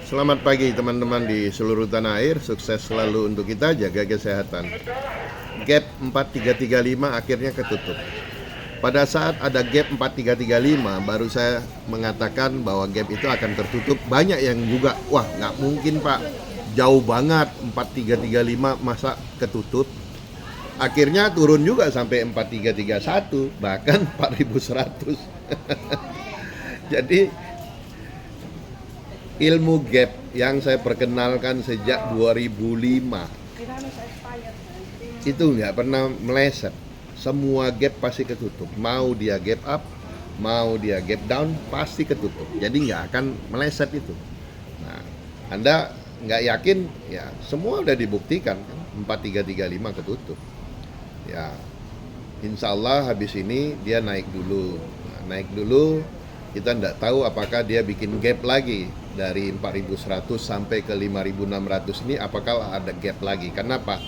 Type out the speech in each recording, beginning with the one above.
Selamat pagi teman-teman di seluruh tanah air. Sukses selalu untuk kita, jaga kesehatan. Gap 4335 akhirnya ketutup. Pada saat ada gap 4335 baru saya mengatakan bahwa gap itu akan tertutup. Banyak yang juga, wah nggak mungkin Pak, jauh banget 4335 masa ketutup. Akhirnya turun juga sampai 4331, bahkan 4100. Jadi ilmu gap yang saya perkenalkan sejak 2005 itu nggak pernah meleset. Semua gap pasti ketutup. Mau dia gap up, mau dia gap down, pasti ketutup. Jadi nggak akan meleset itu. Nah, Anda nggak yakin, ya semua udah dibuktikan kan? 4335 ketutup. Ya, insya Allah habis ini dia naik dulu. Nah, naik dulu, kita nggak tahu apakah dia bikin gap lagi dari 4100 sampai ke 5600 ini, apakah ada gap lagi. Kenapa?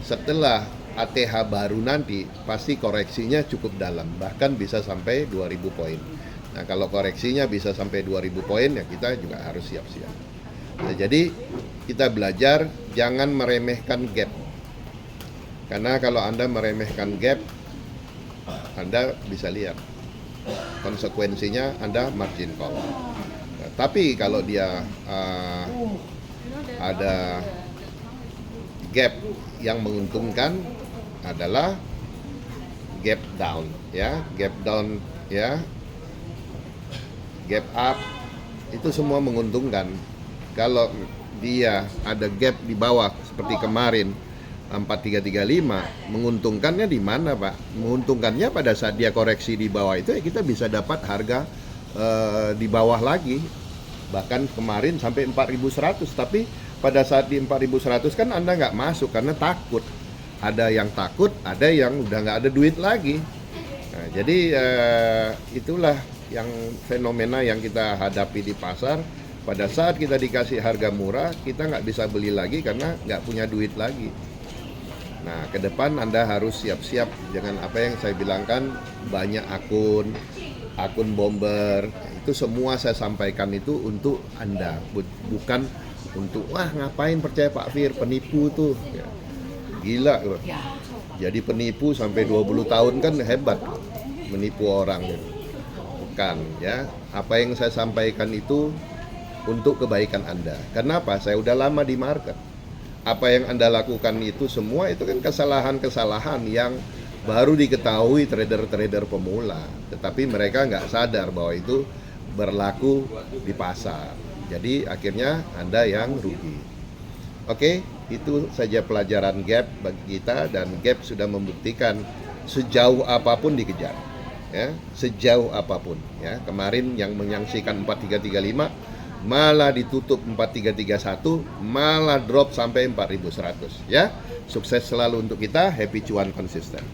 Setelah ATH baru nanti pasti koreksinya cukup dalam, bahkan bisa sampai 2000 poin. Nah, kalau koreksinya bisa sampai 2000 poin ya kita juga harus siap-siap. Nah, jadi kita belajar jangan meremehkan gap. Karena kalau Anda meremehkan gap, Anda bisa lihat konsekuensinya Anda margin call. Nah, tapi kalau dia ada gap yang menguntungkan adalah gap down, ya, gap down, ya, gap up, itu semua menguntungkan. Kalau dia ada gap di bawah seperti kemarin 4335, menguntungkannya di mana Pak? Menguntungkannya pada saat dia koreksi di bawah itu ya kita bisa dapat harga di bawah lagi, bahkan kemarin sampai 4100. Tapi pada saat di 4100 kan Anda nggak masuk karena takut. Ada yang takut, ada yang udah nggak ada duit lagi. Nah, jadi itulah yang fenomena yang kita hadapi di pasar. Pada saat kita dikasih harga murah, kita nggak bisa beli lagi karena nggak punya duit lagi. Nah, ke depan Anda harus siap-siap dengan apa yang saya bilangkan, banyak akun bomber. Itu semua saya sampaikan itu untuk Anda, bukan untuk wah ngapain percaya Pak Fir, penipu tuh. Ya, gila loh. Jadi penipu sampai 20 tahun kan hebat menipu orang. Bukan, ya. Apa yang saya sampaikan itu untuk kebaikan Anda. Kenapa? Saya udah lama di market. Apa yang Anda lakukan itu semua itu kan kesalahan-kesalahan yang baru diketahui trader-trader pemula. Tetapi mereka nggak sadar bahwa itu berlaku di pasar. Jadi akhirnya Anda yang rugi. Oke, itu saja pelajaran gap bagi kita, dan gap sudah membuktikan sejauh apapun dikejar. Ya, sejauh apapun. Ya, kemarin yang menyaksikan 4335 malah ditutup 4331, malah drop sampai 4100, ya. Sukses selalu untuk kita, happy cuan konsisten.